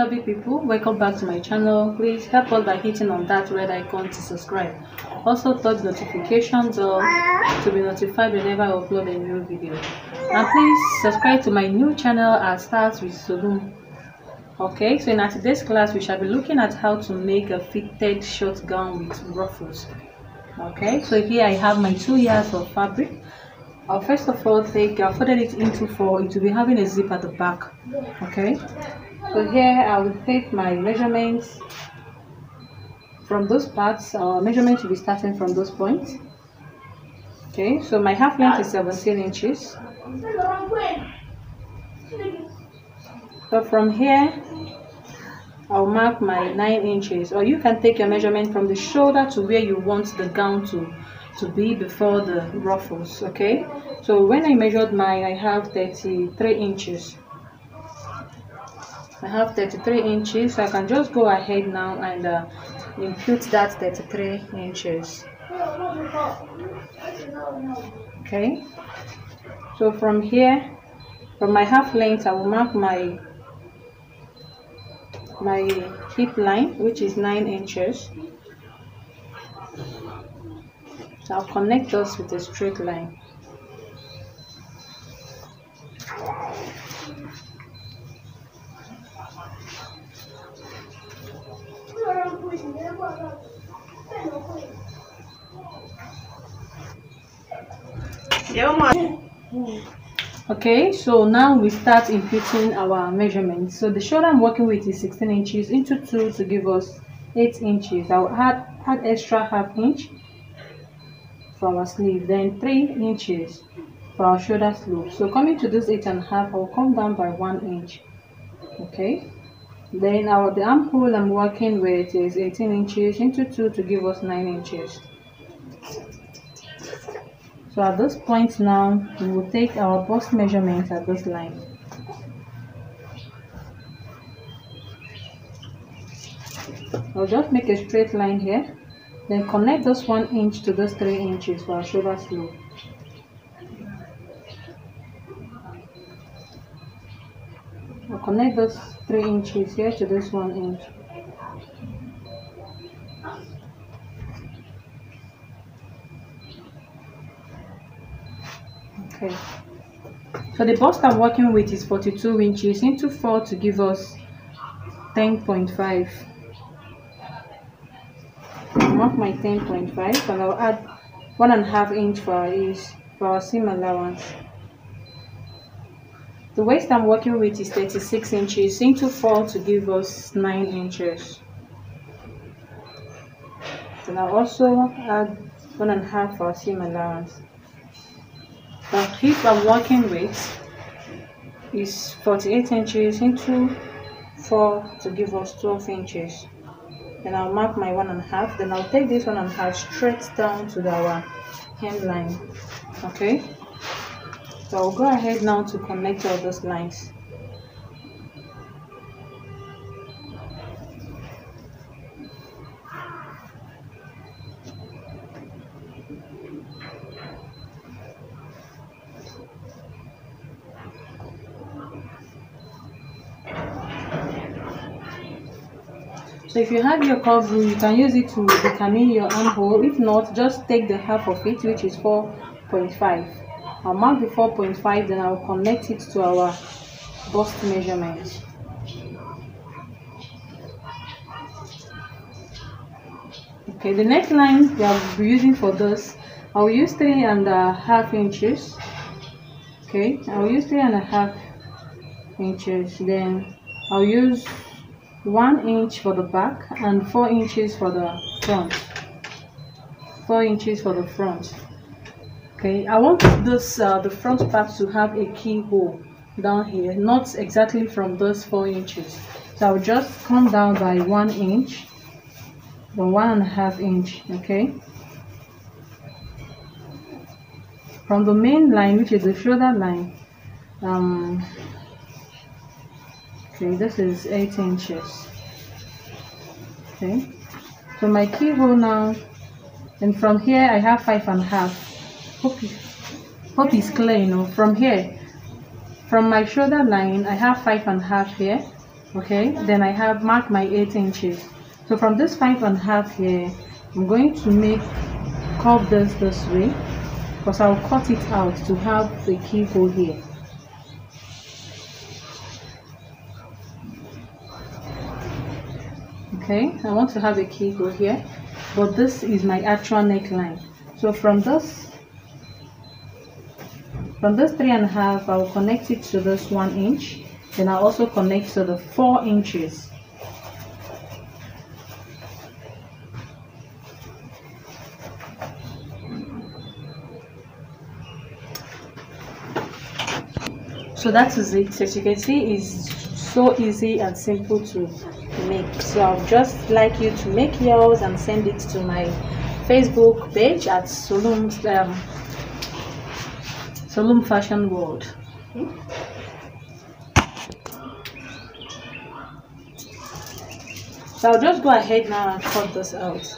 lovely people, welcome back to my channel. Please help us by hitting on that red icon to subscribe. Also touch notifications bell to be notified whenever I upload a new video. And please subscribe to my new channel at Start with Solum. Okay, so in today's class we shall be looking at how to make a fitted short gown with ruffles. Okay, so here I have my 2 yards of fabric. I'll first of all folded it into 4. It will be having a zip at the back. Okay, so here I will take my measurements from those parts. Our measurement will be starting from those points. Okay, so my half length is 17 inches. So from here I'll mark my 9 inches, or you can take your measurement from the shoulder to where you want the gown to be before the ruffles. Okay, so when I measured mine, I have 33 inches. I have 33 inches, so I can just go ahead now and impute that 33 inches. Okay, so from here, from my half length, I will mark my hip line, which is 9 inches. So I'll connect those with a straight line. Okay, so now we start imputing our measurements. So the shoulder I'm working with is 16 inches into 2 to give us 8 inches. I'll add extra half inch for our sleeve, then 3 inches for our shoulder slope. So coming to this 8.5, I'll come down by 1 inch. Okay, then the armhole I'm working with is 18 inches into 2 to give us 9 inches. So at this point now, we will take our bust measurement at this line. I'll just make a straight line here, then connect this 1 inch to those 3 inches for our shoulder slope. I'll connect those 3 inches here to this 1 inch. Okay, so the bust I'm working with is 42 inches into 4 to give us 10.5. I'll mark my 10.5 and I'll add 1.5 inch for our seam allowance. The waist I'm working with is 36 inches into 4 to give us 9 inches. Then I'll also add 1.5 for our seam allowance. The hip I'm working with is 48 inches into 4 to give us 12 inches. Then I'll mark my 1.5. Then I'll take this 1.5 straight down to our hemline. Okay, so I'll go ahead now to connect all those lines. So if you have your curve rule, you can use it to determine your armhole. If not, just take the half of it, which is 4.5. I'll mark the 4.5, then I'll connect it to our bust measurement. Okay, the neckline we will be using for this, I'll use 3.5 inches. Okay, I'll use 3.5 inches. Then I'll use 1 inch for the back and 4 inches for the front. 4 inches for the front. Okay, I want this the front part to have a keyhole down here, not exactly from those 4 inches. So I'll just come down by 1 inch, then 1.5 inch. Okay, from the main line, which is the shoulder line. Okay, this is 8 inches. Okay, so my keyhole now, and from here I have 5.5. Hope it's clear. From here, from my shoulder line, I have 5.5 here. Okay, then I have marked my 8 inches. So from this 5.5 here, I'm going to make curve this way, because I'll cut it out to have the keyhole here. Okay, I want to have a keyhole here, but this is my actual neckline. So from this 3.5, I'll connect it to this 1 inch. Then I'll also connect to the 4 inches. So that is it. As you can see, it's so easy and simple to make. So I'll just like you to make yours and send it to my Facebook page at Solum Fashion World. So I'll just go ahead now and cut this out.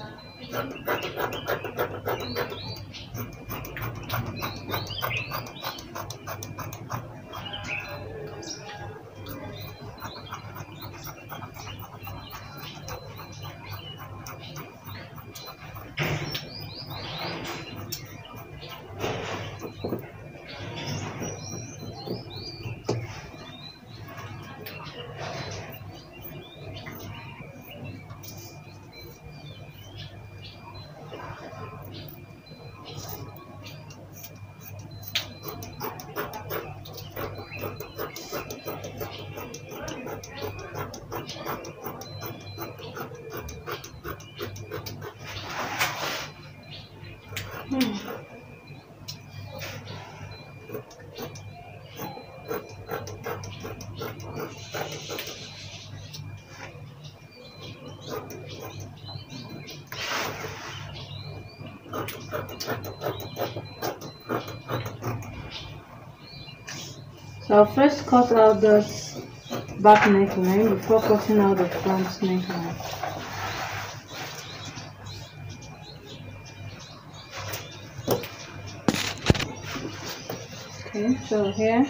So I'll first cut out this back neckline before cutting out the front neckline. Okay, so here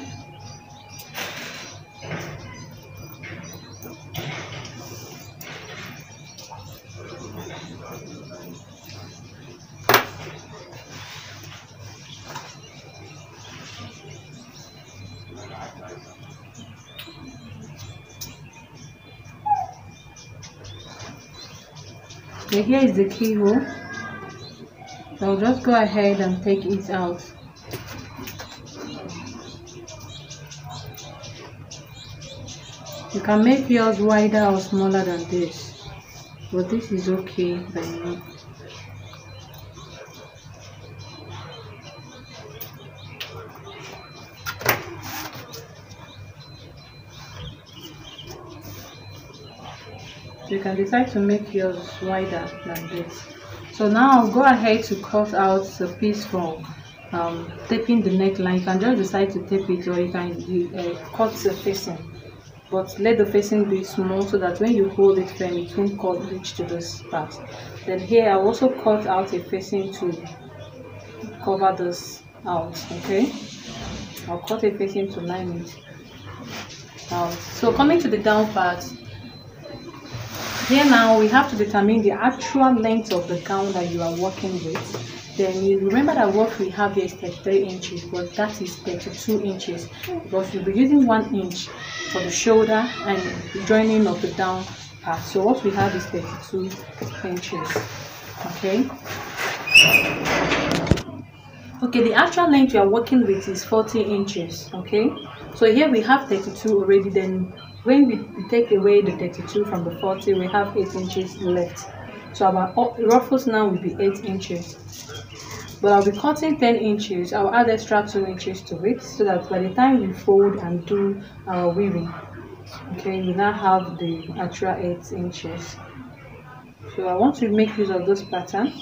is the keyhole. So I'll just go ahead and take it out. You can make yours wider or smaller than this, but this is okay by me. You can decide to make yours wider than this. So now I'll go ahead to cut out the piece for taping the neckline. You can just decide to tape it, or you can cut the facing, but let the facing be small so that when you hold it firm, it won't reach to this part. Then here I'll also cut out a facing to cover this out. Okay, I'll cut a facing to line it out. So coming to the down part, here now we have to determine the actual length of the gown that you are working with. Then you remember that what we have here is 33 inches, but that is 32 inches because you'll be using 1 inch for the shoulder and the joining of the down part. So what we have is 32 inches. Okay. Okay, the actual length you are working with is 40 inches. Okay, so here we have 32 already. Then when we take away the 32 from the 40, we have 8 inches left. So our ruffles now will be 8 inches. But I'll be cutting 10 inches. I'll add extra 2 inches to it so that by the time we fold and do our weaving, okay, we now have the actual 8 inches. So I want to make use of this pattern.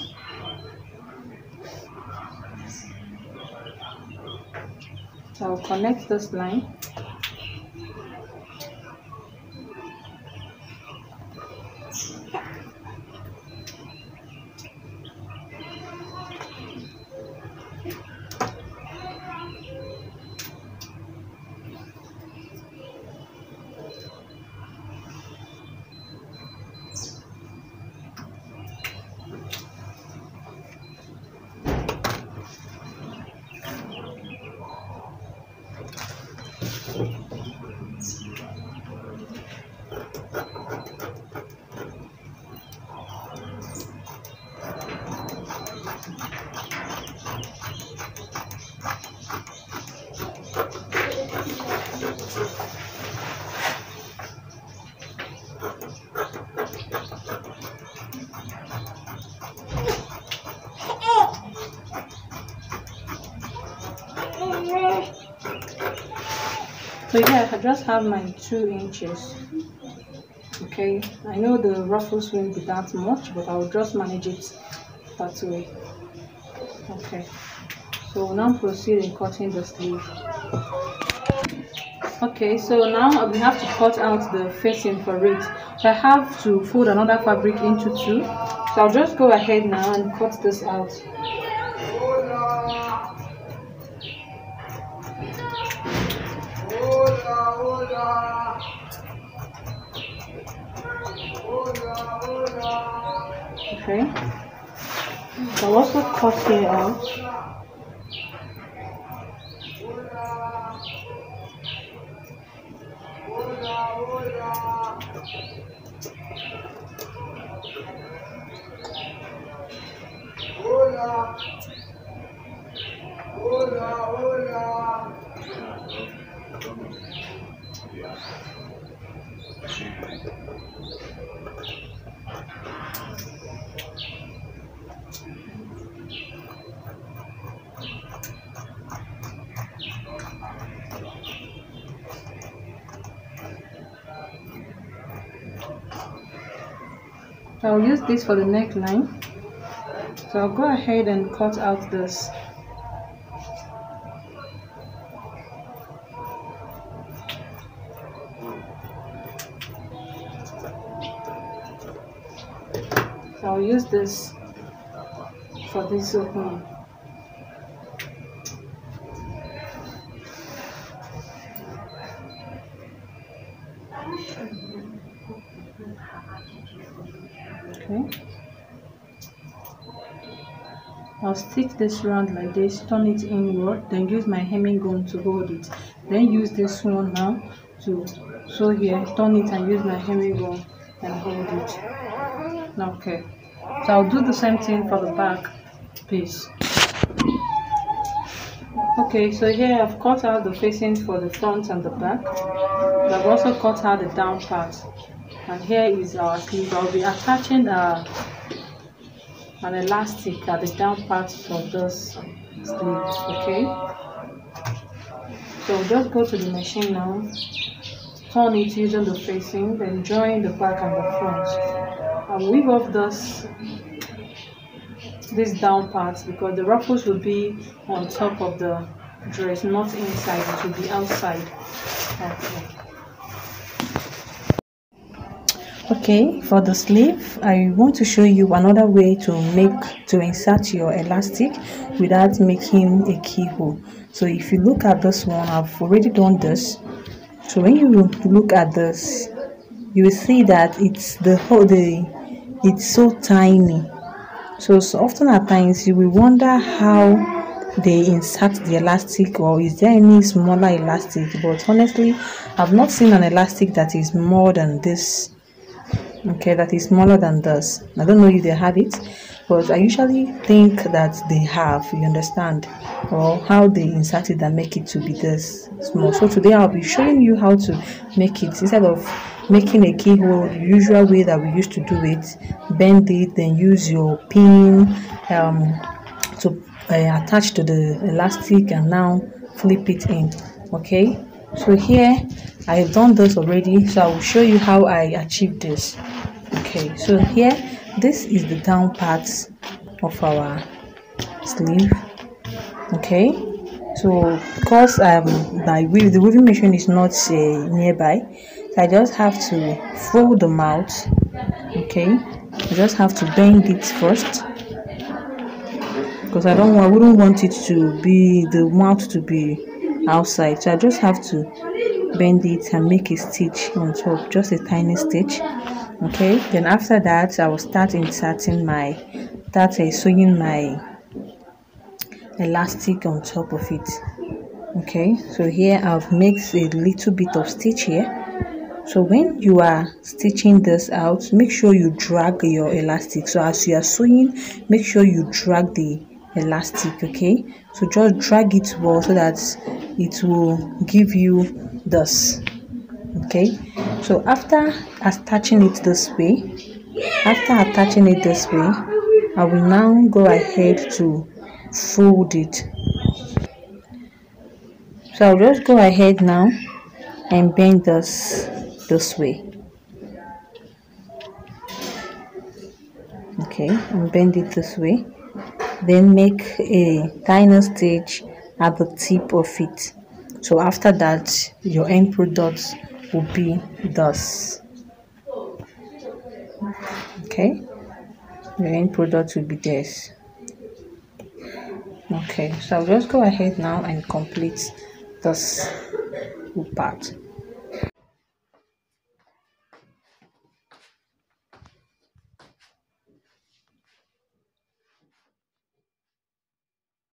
So I'll connect this line. So yeah, I just have my 2 inches. Okay, I know the ruffles won't be that much, but I'll just manage it that way. Okay, so we'll now proceed in cutting the sleeve. Okay, so now we have to cut out the facing for it. So I have to fold another fabric into 2. So I'll just go ahead now and cut this out. Okay, so I'll also cut here out. So I'll use this for the neckline. So I'll go ahead and cut out this. So I'll use this for this opening. Okay, I'll stitch this round like this, turn it inward, then use my hemming gun to hold it. Then use this one now to sew here, turn it and use my hemming gun and hold it. Okay, so I'll do the same thing for the back piece. Okay, so here I've cut out the facings for the front and the back. I've also cut out the down part. And here is our sleeve. I'll be attaching an elastic at the down part for this sleeve. Okay, so just go to the machine now, turn it using the facing, then join the back and the front. I'll weave off this down part because the ruffles will be on top of the dress, not inside. It will be outside. Okay, for the sleeve, I want to show you another way to insert your elastic without making a keyhole. So if you look at this one, I've already done this. So when you look at this, you will see that it's so tiny. So often at times you will wonder how they insert the elastic, or is there any smaller elastic? But honestly, I've not seen an elastic that is more than this. Okay, that is smaller than this. I don't know if they have it, but I usually think that they have, you understand, or how they insert it and make it to be this small. So today I'll be showing you how to make it. Instead of making a keyhole the usual way that we used to do it, bend it, then use your pin to attach to the elastic and now flip it in. Okay, so here I've done this already, so I will show you how I achieved this. Okay, so here this is the down part of our sleeve. Okay, so because the weaving machine is not nearby, so I just have to fold them out. Okay, I just have to bend it first because I wouldn't want it to be the mouth to be outside, so I just have to bend it and make a stitch on top, just a tiny stitch. Okay, then after that I will start sewing my elastic on top of it. Okay, so here I've made a little bit of stitch here. So when you are stitching this out, make sure you drag your elastic. So as you are sewing, make sure you drag the elastic. Okay, so just drag it well so that it will give you this. Okay, so after attaching it this way, I will now go ahead to fold it. So I'll just go ahead now and bend this way. Okay, and bend it this way. Then make a tiny stitch at the tip of it. So after that, your end product will be this. Okay, your end product will be this. Okay, so I'll just go ahead now and complete this part.